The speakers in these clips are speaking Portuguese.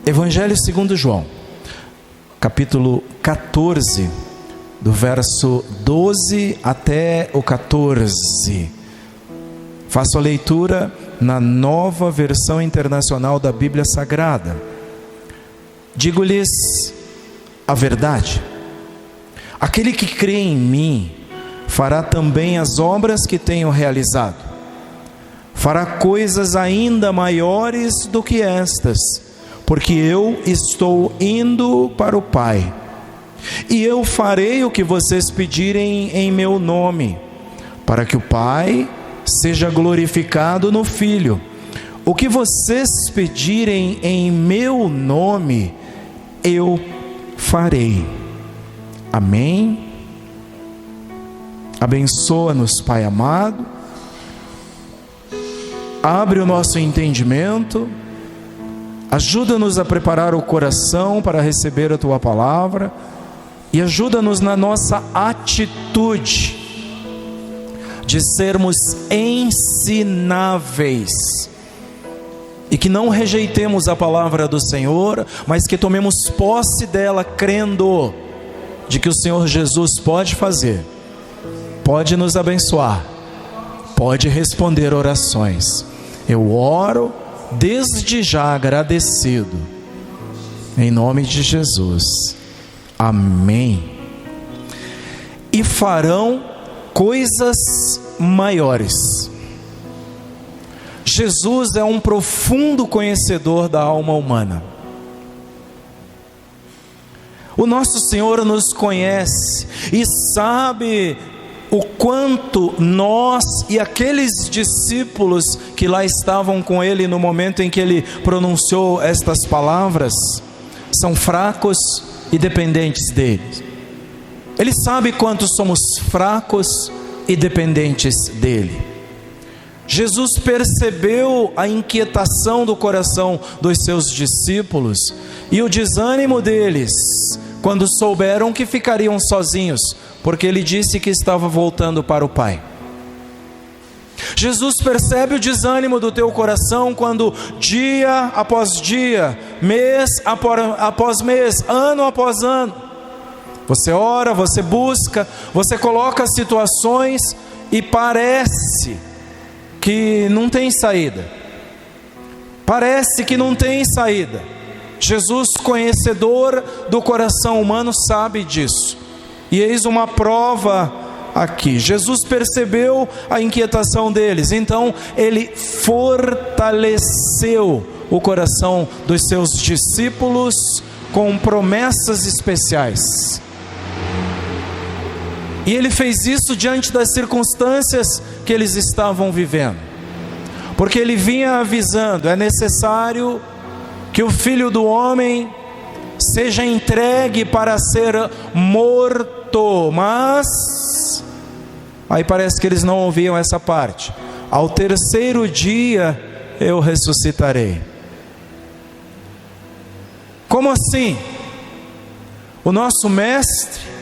Evangelho segundo João, capítulo 14, do verso 12 até o 14. Faço a leitura na Nova Versão Internacional da Bíblia Sagrada. Digo-lhes a verdade: aquele que crê em mim fará também as obras que tenho realizado. Fará coisas ainda maiores do que estas, porque eu estou indo para o Pai. E eu farei o que vocês pedirem em meu nome, para que o Pai seja glorificado no Filho. O que vocês pedirem em meu nome, eu farei. Amém? Abençoa-nos, Pai amado. Abre o nosso entendimento. Ajuda-nos a preparar o coração para receber a Tua palavra. E ajuda-nos na nossa atitude de sermos ensináveis. E que não rejeitemos a palavra do Senhor, mas que tomemos posse dela, crendo de que o Senhor Jesus pode fazer, pode nos abençoar, pode responder orações. Eu oro desde já agradecido, em nome de Jesus. Amém. E farão coisas maiores. Jesus é um profundo conhecedor da alma humana. O nosso Senhor nos conhece e sabe o quanto nós e aqueles discípulos que lá estavam com Ele no momento em que Ele pronunciou estas palavras são fracos e dependentes dele. Ele sabe quanto somos fracos e dependentes dele. Jesus percebeu a inquietação do coração dos seus discípulos e o desânimo deles quando souberam que ficariam sozinhos, porque ele disse que estava voltando para o Pai. Jesus percebe o desânimo do teu coração quando dia após dia, mês após mês, ano após ano, você ora, você busca, você coloca situações e parece que não tem saída. Parece que não tem saída. Jesus, conhecedor do coração humano, sabe disso. E eis uma prova aqui. Jesus percebeu a inquietação deles, então ele fortaleceu o coração dos seus discípulos com promessas especiais. E ele fez isso diante das circunstâncias que eles estavam vivendo, porque ele vinha avisando: é necessário que o Filho do Homem seja entregue para ser morto. Mas aí parece que eles não ouviam essa parte: ao terceiro dia eu ressuscitarei. Como assim? O nosso mestre?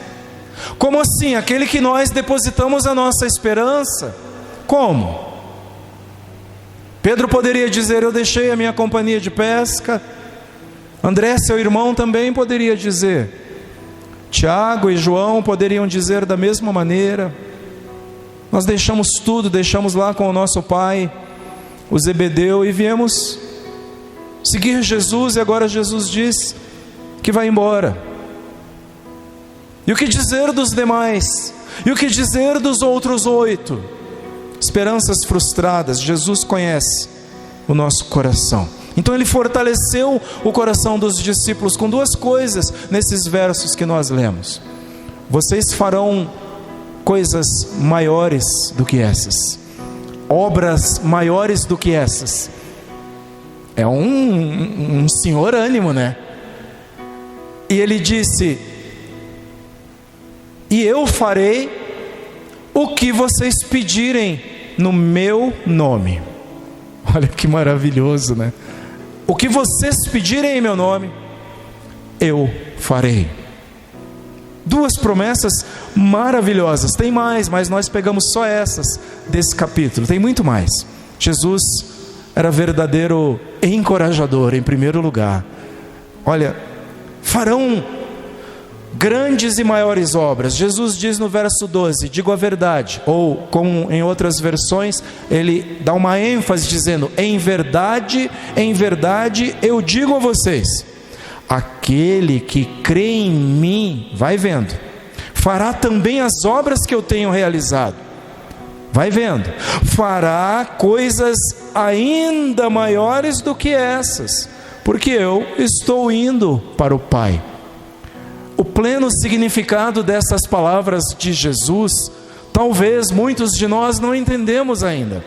Como assim? Aquele que nós depositamos a nossa esperança? Como? Pedro poderia dizer: eu deixei a minha companhia de pesca. André, seu irmão, também poderia dizer. Tiago e João poderiam dizer da mesma maneira: nós deixamos tudo, deixamos lá com o nosso pai, o Zebedeu, e viemos seguir Jesus, e agora Jesus diz que vai embora. E o que dizer dos demais? E o que dizer dos outros 8? Esperanças frustradas. Jesus conhece o nosso coração. Então ele fortaleceu o coração dos discípulos com duas coisas nesses versos que nós lemos: vocês farão coisas maiores do que essas, obras maiores do que essas. É um senhor ânimo, né? E ele disse: e eu farei o que vocês pedirem no meu nome. Olha que maravilhoso, né? O que vocês pedirem em meu nome, eu farei. Duas promessas maravilhosas. Tem mais, mas nós pegamos só essas desse capítulo. Tem muito mais. Jesus era verdadeiro encorajador, em primeiro lugar. Olha, farão grandes e maiores obras. Jesus diz no verso 12, digo a verdade, ou como em outras versões, ele dá uma ênfase dizendo, em verdade eu digo a vocês, aquele que crê em mim, vai vendo, fará também as obras que eu tenho realizado, vai vendo, fará coisas ainda maiores do que essas, porque eu estou indo para o Pai. O pleno significado dessas palavras de Jesus, talvez muitos de nós não entendemos ainda.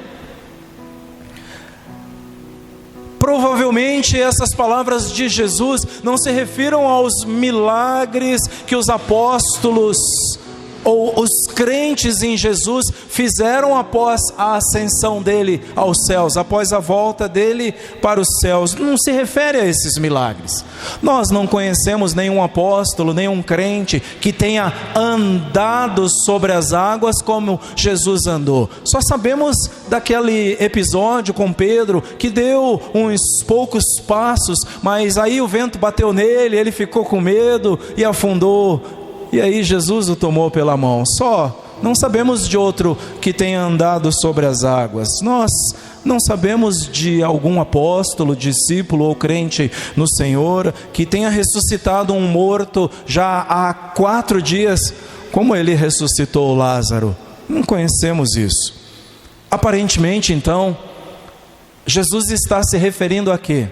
Provavelmente essas palavras de Jesus não se refiram aos milagres que os apóstolos ou os crentes em Jesus fizeram após a ascensão dele aos céus, após a volta dele para os céus. Não se refere a esses milagres. Nós não conhecemos nenhum apóstolo, nenhum crente que tenha andado sobre as águas como Jesus andou. Só sabemos daquele episódio com Pedro, que deu uns poucos passos, mas aí o vento bateu nele, ele ficou com medo e afundou. E aí Jesus o tomou pela mão. Só não sabemos de outro que tenha andado sobre as águas. Nós não sabemos de algum apóstolo, discípulo ou crente no Senhor que tenha ressuscitado um morto já há 4 dias, como ele ressuscitou Lázaro. Não conhecemos isso. Aparentemente, então, Jesus está se referindo a quê?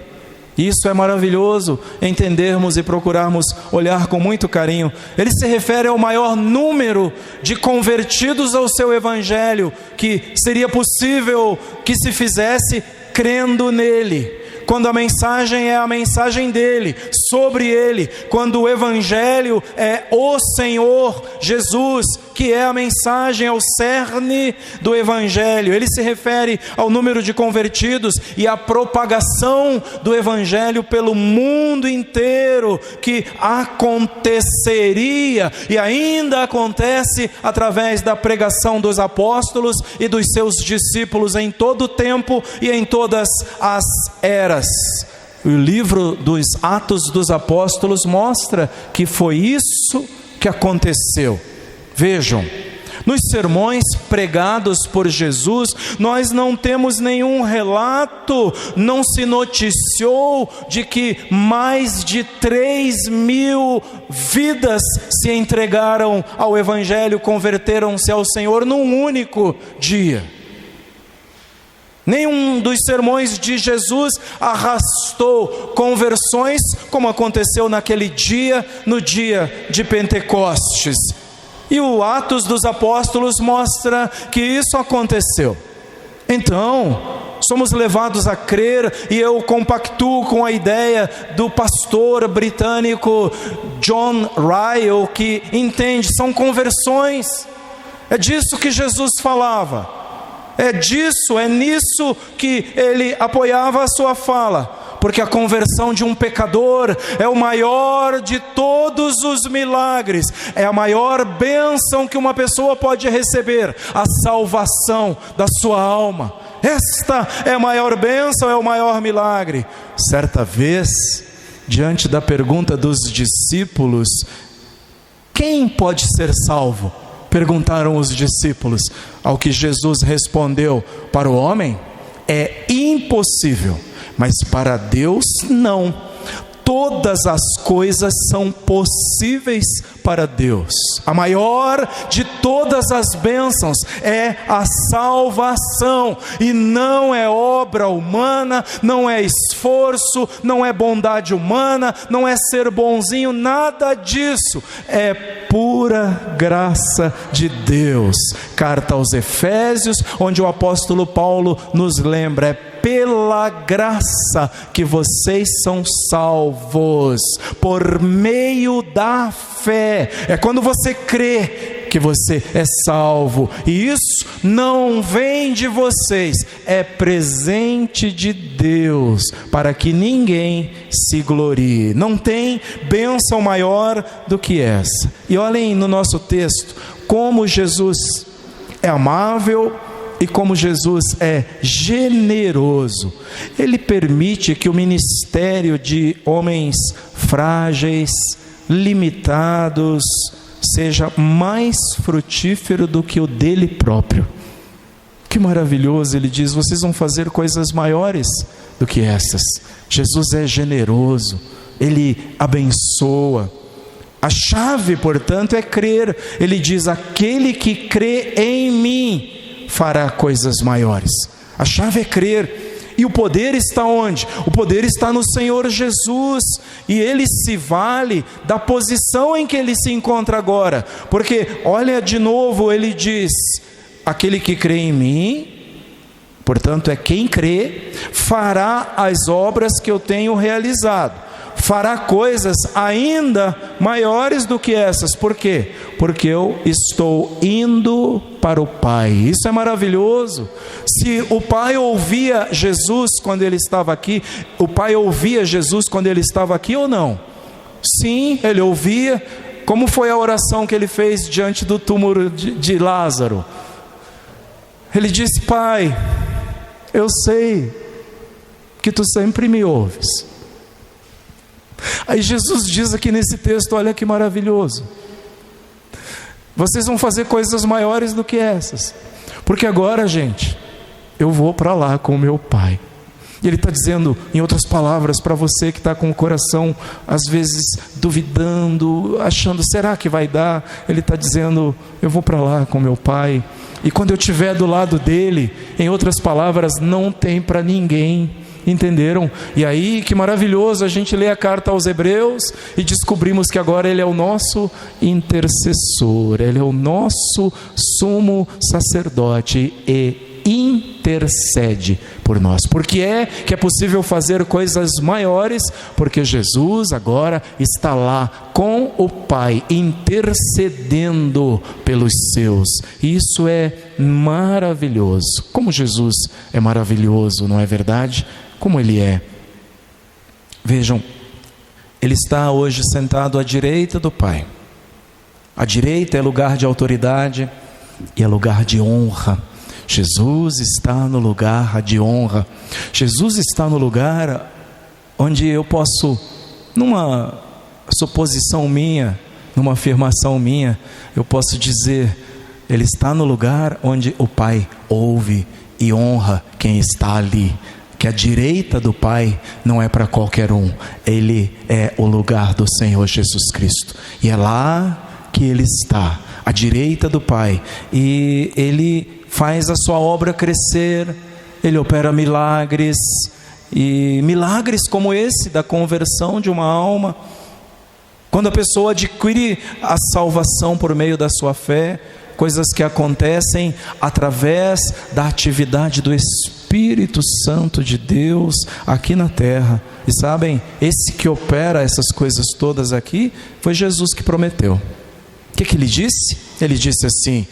Isso é maravilhoso entendermos e procurarmos olhar com muito carinho. Ele se refere ao maior número de convertidos ao seu evangelho que seria possível que se fizesse crendo nele. Quando a mensagem é a mensagem dele, sobre ele, quando o evangelho é o Senhor Jesus, que é a mensagem, é o cerne do evangelho. Ele se refere ao número de convertidos e à propagação do evangelho pelo mundo inteiro, que aconteceria e ainda acontece através da pregação dos apóstolos e dos seus discípulos em todo o tempo e em todas as eras. O livro dos Atos dos Apóstolos mostra que foi isso que aconteceu. Vejam, nos sermões pregados por Jesus, nós não temos nenhum relato, não se noticiou de que mais de 3.000 vidas se entregaram ao Evangelho, converteram-se ao Senhor num único dia. Nenhum dos sermões de Jesus arrastou conversões, como aconteceu naquele dia, no dia de Pentecostes. E o Atos dos Apóstolos mostra que isso aconteceu. Então, somos levados a crer, e eu compactuo com a ideia do pastor britânico John Ryle, que entende, são conversões. É disso que Jesus falava. É nisso que ele apoiava a sua fala, porque a conversão de um pecador é o maior de todos os milagres, é a maior bênção que uma pessoa pode receber, a salvação da sua alma. Esta é a maior bênção, é o maior milagre. Certa vez, diante da pergunta dos discípulos, quem pode ser salvo? Perguntaram os discípulos, ao que Jesus respondeu, para o homem é impossível, mas para Deus não. Todas as coisas são possíveis para Deus. A maior de todas as bênçãos é a salvação, e não é obra humana, não é esforço, não é bondade humana, não é ser bonzinho, nada disso. É pura graça de Deus. Carta aos Efésios, onde o apóstolo Paulo nos lembra, é pela graça que vocês são salvos, por meio da fé. É quando você crê que você é salvo, e isso não vem de vocês, é presente de Deus, para que ninguém se glorie. Não tem bênção maior do que essa. E olhem no nosso texto como Jesus é amável, e como Jesus é generoso, Ele permite que o ministério de homens frágeis, limitados, seja mais frutífero do que o dele próprio. Que maravilhoso! Ele diz: vocês vão fazer coisas maiores do que essas. Jesus é generoso, Ele abençoa. A chave, portanto, é crer. Ele diz: aquele que crê em mim fará coisas maiores. A chave é crer. E o poder está onde? O poder está no Senhor Jesus, e Ele se vale da posição em que Ele se encontra agora, porque olha de novo, Ele diz: aquele que crê em mim, portanto é quem crê, fará as obras que eu tenho realizado, fará coisas ainda maiores do que essas. Por quê? Porque eu estou indo para o Pai. Isso é maravilhoso. Se o Pai ouvia Jesus quando Ele estava aqui, o Pai ouvia Jesus quando Ele estava aqui ou não? Sim, Ele ouvia. Como foi a oração que Ele fez diante do túmulo de Lázaro? Ele disse: Pai, eu sei que Tu sempre me ouves. Aí Jesus diz aqui nesse texto, olha que maravilhoso: vocês vão fazer coisas maiores do que essas, porque agora, gente, eu vou para lá com o meu Pai. E Ele está dizendo, em outras palavras, para você que está com o coração às vezes duvidando, achando, será que vai dar? Ele está dizendo: eu vou para lá com o meu Pai, e quando eu estiver do lado dele, em outras palavras, não tem para ninguém. Entenderam? E aí, que maravilhoso, a gente lê a carta aos Hebreus e descobrimos que agora Ele é o nosso intercessor, Ele é o nosso sumo sacerdote e intercede por nós. Porque é que é possível fazer coisas maiores, porque Jesus agora está lá com o Pai, intercedendo pelos seus. Isso é maravilhoso. Como Jesus é maravilhoso, não é verdade? Como Ele é. Vejam, Ele está hoje sentado à direita do Pai. A direita é lugar de autoridade e é lugar de honra. Jesus está no lugar de honra. Jesus está no lugar onde eu posso, numa suposição minha, numa afirmação minha, eu posso dizer: Ele está no lugar onde o Pai ouve e honra quem está ali. Que a direita do Pai não é para qualquer um, Ele é o lugar do Senhor Jesus Cristo, e é lá que Ele está, à direita do Pai, e Ele faz a sua obra crescer, Ele opera milagres, e milagres como esse da conversão de uma alma, quando a pessoa adquire a salvação por meio da sua fé, coisas que acontecem através da atividade do Espírito Santo de Deus aqui na terra. E sabem, esse que opera essas coisas todas aqui, foi Jesus que prometeu. O que Ele disse? Ele disse assim: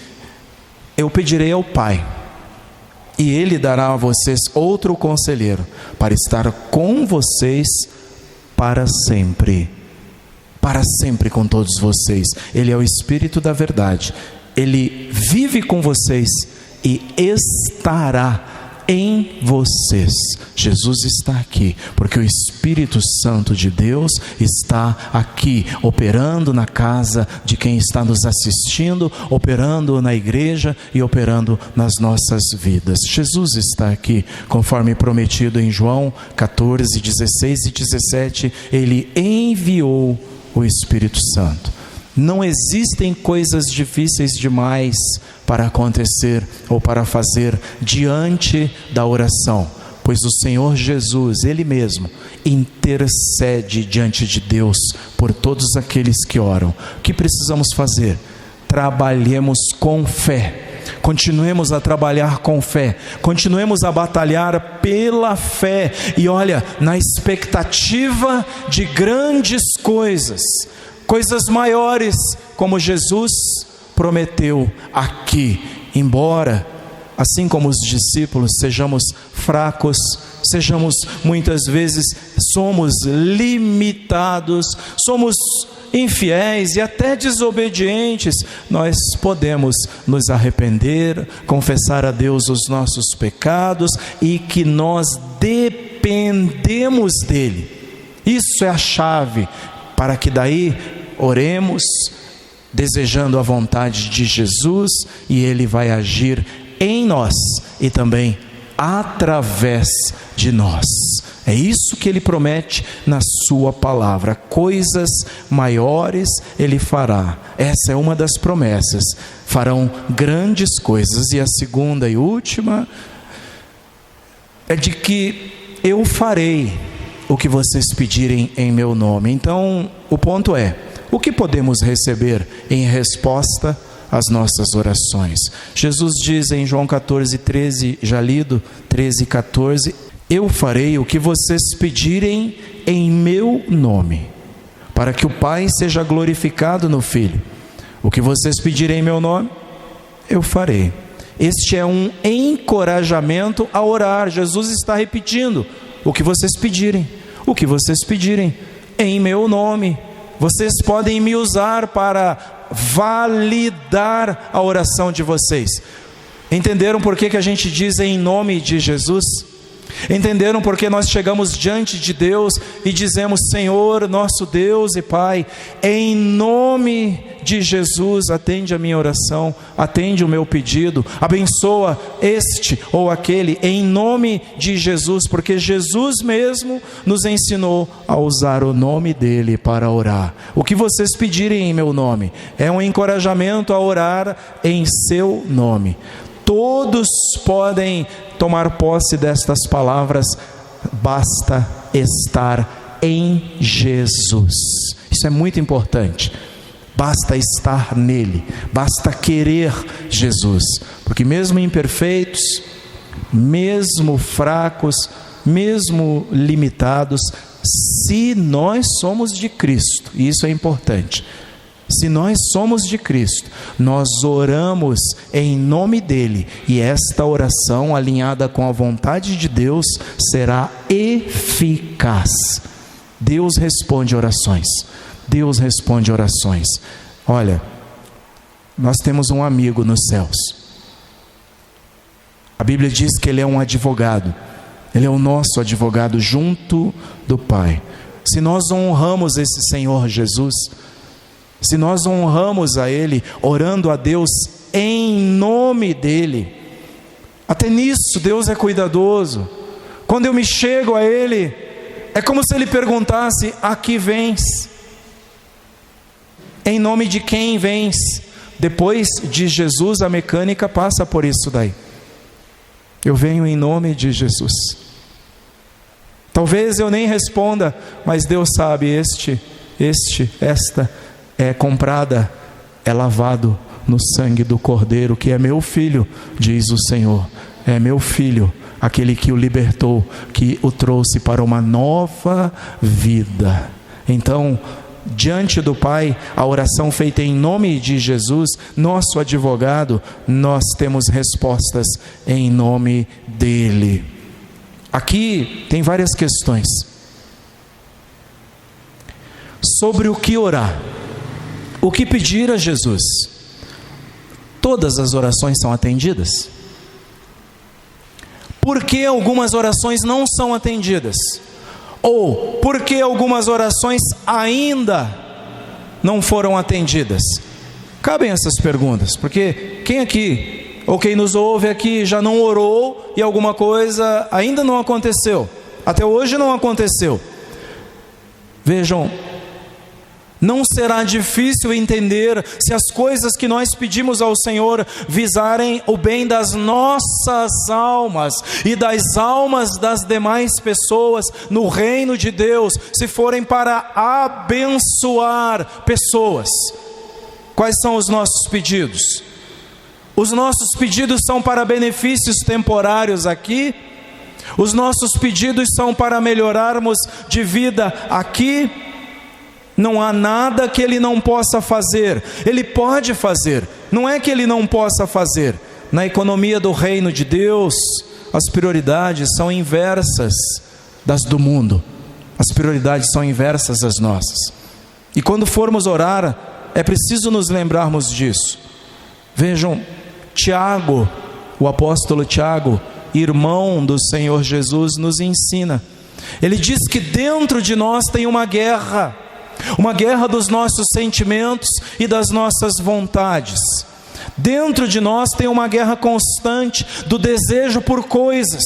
eu pedirei ao Pai, e Ele dará a vocês outro conselheiro, para estar com vocês para sempre com todos vocês. Ele é o Espírito da verdade. Ele vive com vocês e estará em vocês. Jesus está aqui, porque o Espírito Santo de Deus está aqui, operando na casa de quem está nos assistindo, operando na igreja e operando nas nossas vidas. Jesus está aqui, conforme prometido em João 14, 16 e 17, Ele enviou o Espírito Santo. Não existem coisas difíceis demais para acontecer ou para fazer diante da oração, pois o Senhor Jesus, Ele mesmo, intercede diante de Deus por todos aqueles que oram. O que precisamos fazer? Trabalhemos com fé, continuemos a trabalhar com fé, continuemos a batalhar pela fé, e olha, na expectativa de grandes coisas, coisas maiores, como Jesus prometeu aqui. Embora, assim como os discípulos, sejamos fracos muitas vezes somos limitados, somos infiéis e até desobedientes, nós podemos nos arrepender, confessar a Deus os nossos pecados e que nós dependemos dele. Isso é a chave para que daí oremos desejando a vontade de Jesus, e ele vai agir em nós e também através de nós. É isso que ele promete na sua palavra. Coisas maiores ele fará. Essa é uma das promessas. Farão grandes coisas. E a segunda e última é de que eu farei o que vocês pedirem em meu nome. Então, o ponto é: o que podemos receber em resposta às nossas orações? Jesus diz em João 14:13, já lido, 13:14, eu farei o que vocês pedirem em meu nome, para que o Pai seja glorificado no Filho. O que vocês pedirem em meu nome, eu farei. Este é um encorajamento a orar. Jesus está repetindo: o que vocês pedirem em meu nome. Vocês podem me usar para validar a oração de vocês. Entenderam por que a gente diz em nome de Jesus? Entenderam por que nós chegamos diante de Deus e dizemos: Senhor, nosso Deus e Pai, em nome de Jesus, atende a minha oração, atende o meu pedido, abençoa este ou aquele, em nome de Jesus, porque Jesus mesmo nos ensinou a usar o nome dele para orar. O que vocês pedirem em meu nome é um encorajamento a orar em seu nome. Todos podem tomar posse destas palavras: basta estar em Jesus. Isso é muito importante. Basta estar nele, basta querer Jesus, porque mesmo imperfeitos, mesmo fracos, mesmo limitados, se nós somos de Cristo, e isso é importante, se nós somos de Cristo, nós oramos em nome dele, e esta oração, alinhada com a vontade de Deus, será eficaz. Deus responde orações. Deus responde orações. Olha, nós temos um amigo nos céus. A Bíblia diz que ele é um advogado. Ele é o nosso advogado junto do Pai. Se nós honramos esse Senhor Jesus, se nós honramos a Ele, orando a Deus em nome dEle, até nisso Deus é cuidadoso. Quando eu me chego a Ele, é como se Ele perguntasse: a que vens? Em nome de quem vens? Depois de Jesus, a mecânica passa por isso daí. Eu venho em nome de Jesus. Talvez eu nem responda, mas Deus sabe, esta é comprada, é lavado no sangue do Cordeiro, que é meu filho, diz o Senhor. É meu filho, aquele que o libertou, que o trouxe para uma nova vida. Então, diante do Pai, a oração feita em nome de Jesus, nosso advogado, nós temos respostas em nome dele. Aqui tem várias questões sobre o que orar, o que pedir a Jesus. Todas as orações são atendidas? Por que algumas orações não são atendidas? Ou por que algumas orações ainda não foram atendidas? Cabem essas perguntas, porque quem aqui, ou quem nos ouve aqui, já não orou e alguma coisa ainda não aconteceu? Até hoje não aconteceu. Vejam, não será difícil entender se as coisas que nós pedimos ao Senhor visarem o bem das nossas almas e das almas das demais pessoas no reino de Deus, se forem para abençoar pessoas. Quais são os nossos pedidos? Os nossos pedidos são para benefícios temporários aqui? Os nossos pedidos são para melhorarmos de vida aqui? Não há nada que Ele não possa fazer. Ele pode fazer. Não é que Ele não possa fazer. Na economia do reino de Deus, as prioridades são inversas das do mundo. As prioridades são inversas das nossas. E quando formos orar, é preciso nos lembrarmos disso. Vejam, Tiago, o apóstolo Tiago, irmão do Senhor Jesus, nos ensina. Ele diz que dentro de nós tem uma guerra dos nossos sentimentos e das nossas vontades. Dentro de nós tem uma guerra constante do desejo por coisas.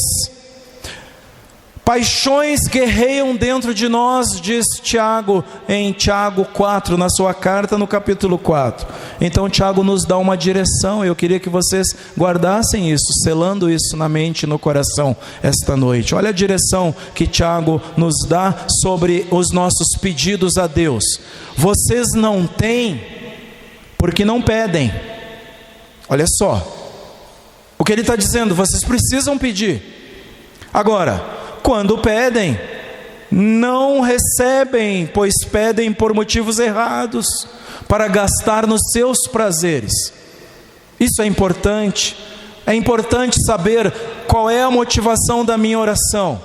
Paixões guerreiam dentro de nós, diz Tiago em Tiago 4, na sua carta, no capítulo 4. Então Tiago nos dá uma direção. Eu queria que vocês guardassem isso, selando isso na mente e no coração esta noite. Olha a direção que Tiago nos dá sobre os nossos pedidos a Deus. Vocês não têm porque não pedem. Olha só o que ele está dizendo: vocês precisam pedir. Agora, quando pedem, não recebem, pois pedem por motivos errados, para gastar nos seus prazeres. Isso é importante. É importante saber qual é a motivação da minha oração.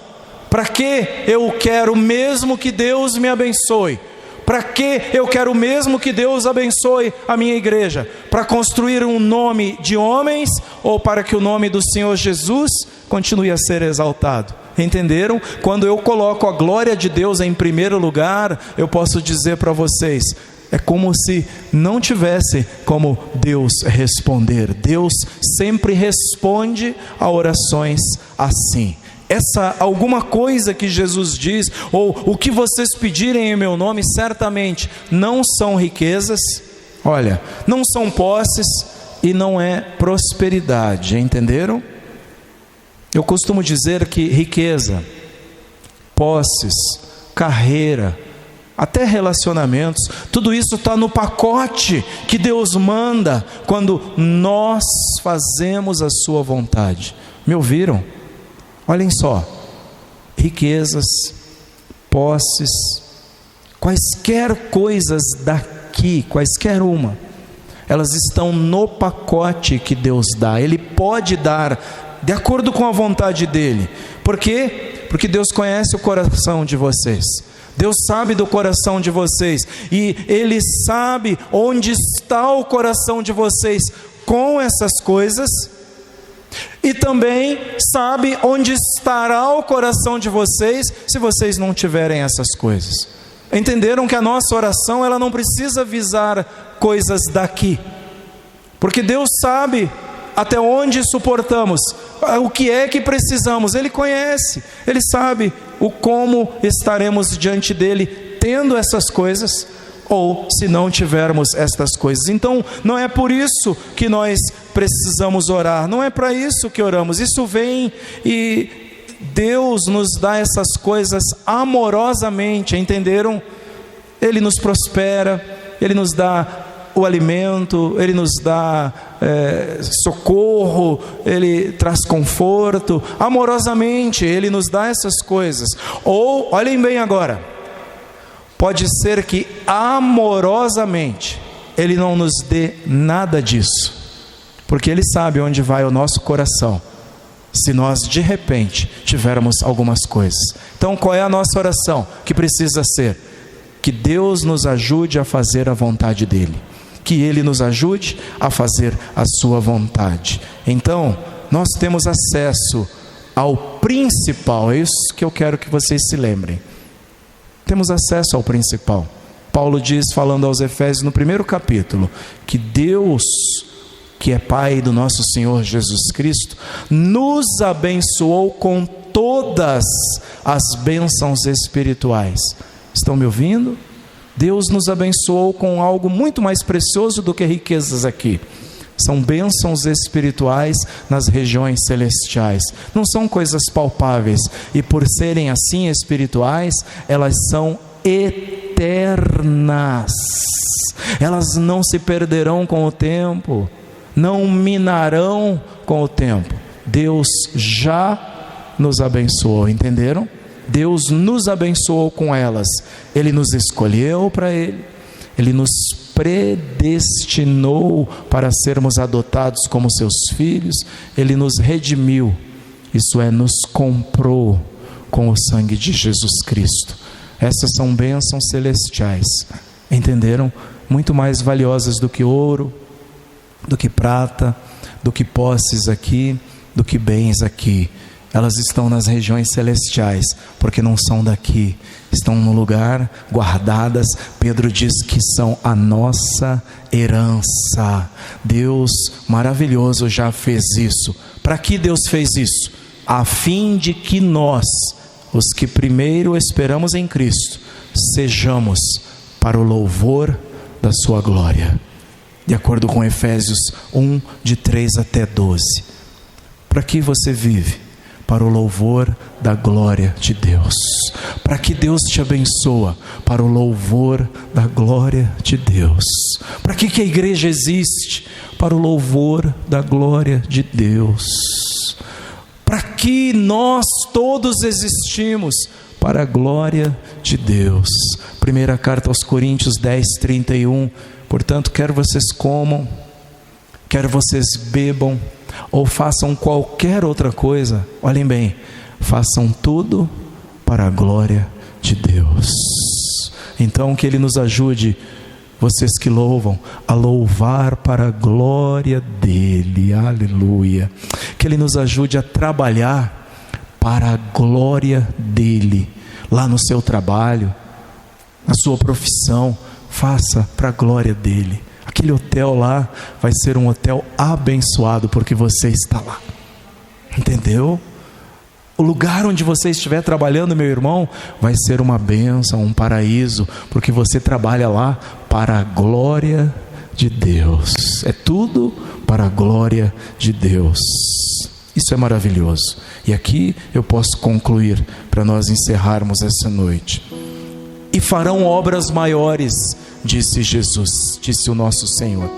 Para que eu quero mesmo que Deus me abençoe? Para que eu quero mesmo que Deus abençoe a minha igreja? Para construir um nome de homens ou para que o nome do Senhor Jesus continue a ser exaltado? Entenderam? Quando eu coloco a glória de Deus em primeiro lugar, eu posso dizer para vocês, é como se não tivesse como Deus responder. Deus sempre responde a orações assim. Essa alguma coisa que Jesus diz, ou o que vocês pedirem em meu nome, certamente não são riquezas, olha, não são posses e não é prosperidade, entenderam? Eu costumo dizer que riqueza, posses, carreira, até relacionamentos, tudo isso está no pacote que Deus manda quando nós fazemos a sua vontade. Me ouviram? Olhem só, riquezas, posses, quaisquer coisas daqui, quaisquer uma, elas estão no pacote que Deus dá. Ele pode dar de acordo com a vontade dele. Por quê? Porque Deus conhece o coração de vocês. Deus sabe do coração de vocês. E Ele sabe onde está o coração de vocês com essas coisas. E também sabe onde estará o coração de vocês se vocês não tiverem essas coisas. Entenderam que a nossa oração, ela não precisa visar coisas daqui. Porque Deus sabe até onde suportamos, o que é que precisamos. Ele conhece, Ele sabe o como estaremos diante dEle tendo essas coisas, ou se não tivermos estas coisas. Então não é por isso que nós precisamos orar, não é para isso que oramos. Isso vem e Deus nos dá essas coisas amorosamente, entenderam? Ele nos prospera, Ele nos dá o alimento, Ele nos dá socorro, Ele traz conforto, amorosamente Ele nos dá essas coisas. Ou, olhem bem agora, pode ser que amorosamente Ele não nos dê nada disso, porque Ele sabe onde vai o nosso coração, se nós de repente tivermos algumas coisas. Então qual é a nossa oração que precisa ser? Que Deus nos ajude a fazer a vontade dEle, que Ele nos ajude a fazer a sua vontade. Então, nós temos acesso ao principal, é isso que eu quero que vocês se lembrem. Temos acesso ao principal. Paulo diz, falando aos Efésios no primeiro capítulo, que Deus, que é Pai do nosso Senhor Jesus Cristo, nos abençoou com todas as bênçãos espirituais. Estão me ouvindo? Deus nos abençoou com algo muito mais precioso do que riquezas aqui. São bênçãos espirituais nas regiões celestiais. Não são coisas palpáveis. E por serem assim espirituais, elas são eternas. Elas não se perderão com o tempo, não minarão com o tempo. Deus já nos abençoou, entenderam? Deus nos abençoou com elas. Ele nos escolheu para Ele. Ele nos predestinou para sermos adotados como seus filhos. Ele nos redimiu. Isso é, nos comprou com o sangue de Jesus Cristo. Essas são bênçãos celestiais, entenderam? Muito mais valiosas do que ouro, do que prata, do que posses aqui, do que bens aqui. Elas estão nas regiões celestiais, porque não são daqui, estão no lugar guardadas. Pedro diz que são a nossa herança. Deus maravilhoso já fez isso. Para que Deus fez isso? A fim de que nós, os que primeiro esperamos em Cristo, sejamos para o louvor da sua glória. De acordo com Efésios 1, de 3 até 12. Para que você vive? Para o louvor da glória de Deus. Para que Deus te abençoa? Para o louvor da glória de Deus. Para que a igreja existe? Para o louvor da glória de Deus. Para que nós todos existimos? Para a glória de Deus. Primeira carta aos Coríntios 10, 31. Portanto, quer vocês comam, quer vocês bebam, ou façam qualquer outra coisa, olhem bem, façam tudo para a glória de Deus. Então que Ele nos ajude, vocês que louvam, a louvar para a glória dEle, aleluia. Que Ele nos ajude a trabalhar para a glória dEle, lá no seu trabalho, na sua profissão, faça para a glória dEle. Aquele hotel lá vai ser um hotel abençoado porque você está lá, entendeu? O lugar onde você estiver trabalhando, meu irmão, vai ser uma bênção, um paraíso, porque você trabalha lá para a glória de Deus. É tudo para a glória de Deus. Isso é maravilhoso. E aqui eu posso concluir para nós encerrarmos essa noite. E farão obras maiores, disse Jesus, disse o nosso Senhor.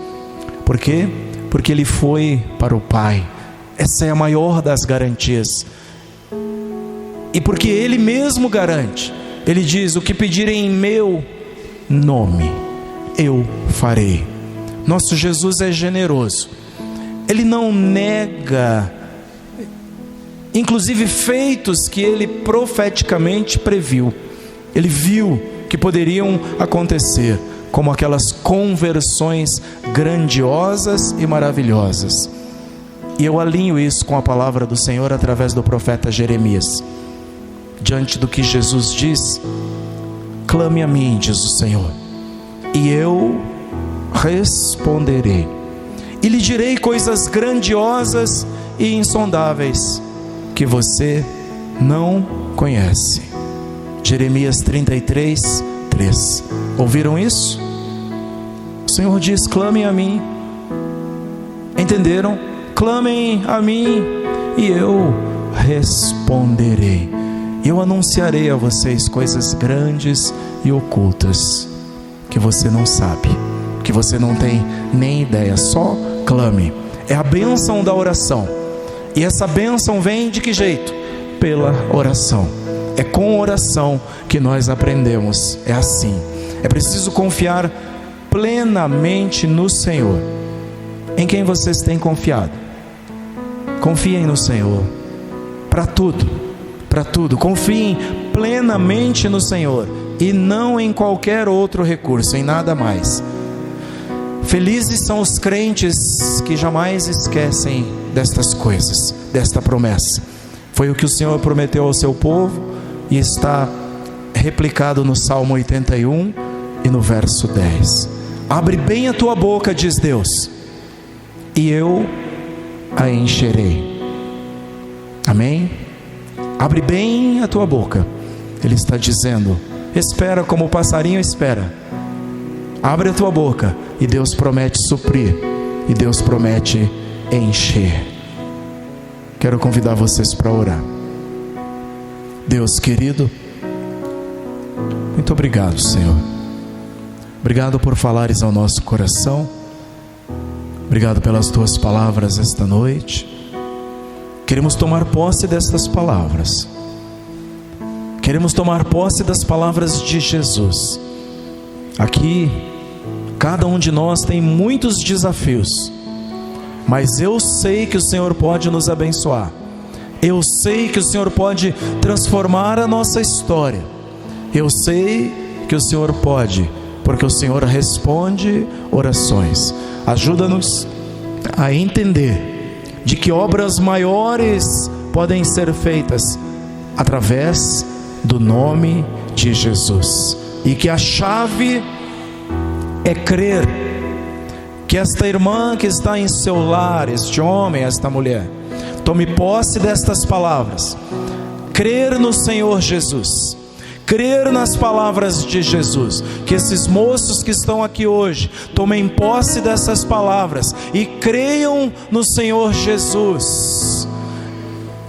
Por quê? Porque Ele foi para o Pai. Essa é a maior das garantias. E porque Ele mesmo garante. Ele diz: o que pedirem em meu nome, eu farei. Nosso Jesus é generoso. Ele não nega, inclusive feitos que Ele profeticamente previu. Ele viu que poderiam acontecer, como aquelas conversões grandiosas e maravilhosas. E eu alinho isso com a palavra do Senhor através do profeta Jeremias. Diante do que Jesus diz, clame a mim, diz o Senhor, e eu responderei, e lhe direi coisas grandiosas e insondáveis, que você não conhece. Jeremias 33, 3. Ouviram isso? O Senhor diz: clamem a mim. Entenderam? Clamem a mim e eu responderei. Eu anunciarei a vocês coisas grandes e ocultas que você não sabe, que você não tem nem ideia. Só clame. É a bênção da oração. E essa bênção vem de que jeito? Pela oração. É com oração que nós aprendemos. É assim. É preciso confiar plenamente no Senhor. Em quem vocês têm confiado? Confiem no Senhor. Para tudo. Para tudo. Confiem plenamente no Senhor. E não em qualquer outro recurso, em nada mais. Felizes são os crentes que jamais esquecem destas coisas, desta promessa. Foi o que o Senhor prometeu ao seu povo e está replicado no Salmo 81 e no verso 10. Abre bem a tua boca, diz Deus, e eu a encherei. Amém? Abre bem a tua boca. Ele está dizendo: espera como o passarinho espera. Abre a tua boca e Deus promete suprir, e Deus promete encher. Quero convidar vocês para orar. Deus querido, muito obrigado, Senhor. Obrigado por falares ao nosso coração. Obrigado pelas tuas palavras esta noite. Queremos tomar posse destas palavras. Queremos tomar posse das palavras de Jesus. Aqui, cada um de nós tem muitos desafios, mas eu sei que o Senhor pode nos abençoar. Eu sei que o Senhor pode transformar a nossa história. Eu sei que o Senhor pode, porque o Senhor responde orações. Ajuda-nos a entender de que obras maiores podem ser feitas através do nome de Jesus, e que a chave é crer que esta irmã que está em seu lar, este homem, esta mulher, tome posse destas palavras, crer no Senhor Jesus, crer nas palavras de Jesus, que esses moços que estão aqui hoje tomem posse dessas palavras e creiam no Senhor Jesus.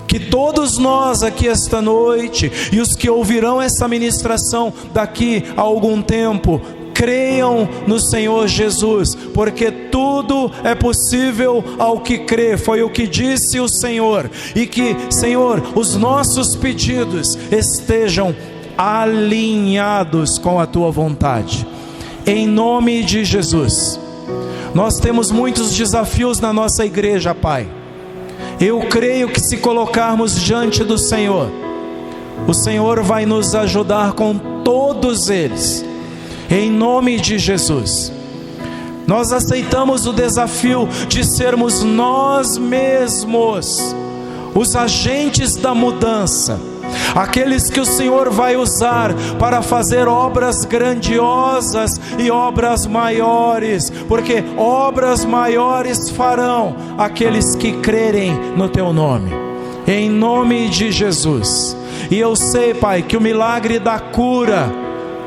Que todos nós aqui esta noite e os que ouvirão essa ministração daqui a algum tempo creiam no Senhor Jesus, porque tudo é possível ao que crê. Foi o que disse o Senhor. E que, Senhor, os nossos pedidos estejam alinhados com a tua vontade, em nome de Jesus. Nós temos muitos desafios na nossa igreja, Pai. Eu creio que se colocarmos diante do Senhor, o Senhor vai nos ajudar com todos eles, em nome de Jesus. Nós aceitamos o desafio de sermos nós mesmos os agentes da mudança, aqueles que o Senhor vai usar para fazer obras grandiosas e obras maiores, porque obras maiores farão aqueles que crerem no teu nome, em nome de Jesus. E eu sei, Pai, que o milagre da cura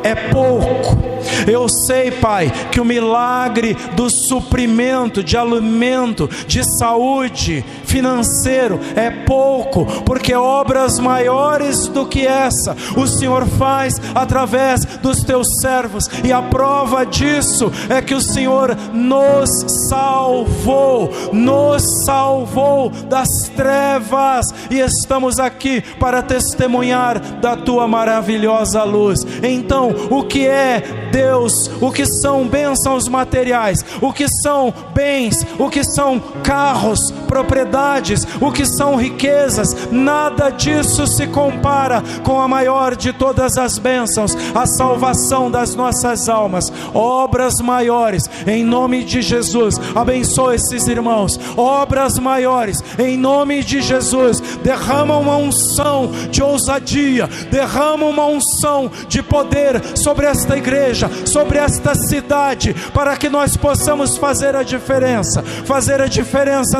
é pouco. Eu sei, Pai, que o milagre do suprimento de alimento, de saúde, financeiro é pouco, porque obras maiores do que essa o Senhor faz através dos teus servos, e a prova disso é que o Senhor nos salvou das trevas, e estamos aqui para testemunhar da tua maravilhosa luz. Então, o que é Deus? O que são bênçãos materiais? O que são bens? O que são carros, propriedades? O que são riquezas? Nada disso se compara com a maior de todas as bênçãos, a salvação das nossas almas. Obras maiores, em nome de Jesus, abençoa esses irmãos. Obras maiores, em nome de Jesus, derrama uma unção de ousadia, derrama uma unção de poder sobre esta igreja, sobre esta cidade, para que nós possamos fazer a diferença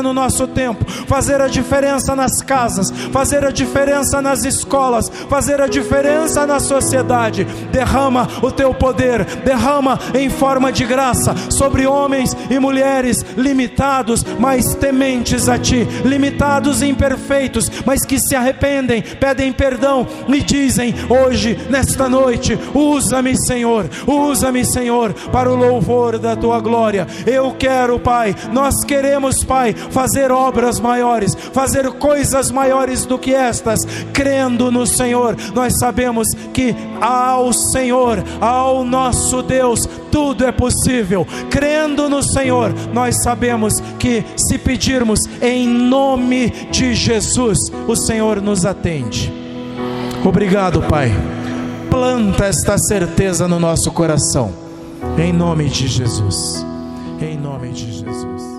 no nosso tempo, fazer a diferença nas casas, fazer a diferença nas escolas, fazer a diferença na sociedade. Derrama o teu poder, derrama em forma de graça sobre homens e mulheres limitados, mas tementes a ti, limitados e imperfeitos, mas que se arrependem, pedem perdão e dizem hoje, nesta noite: usa-me, Senhor, usa-me, Senhor, para o louvor da tua glória. Eu quero, Pai, nós queremos, Pai, fazer obras maiores, fazer coisas maiores do que estas, crendo no Senhor. Nós sabemos que ao Senhor, ao nosso Deus, tudo é possível. Crendo no Senhor, nós sabemos que se pedirmos em nome de Jesus, o Senhor nos atende. Obrigado, Pai. Planta esta certeza no nosso coração, em nome de Jesus, em nome de Jesus.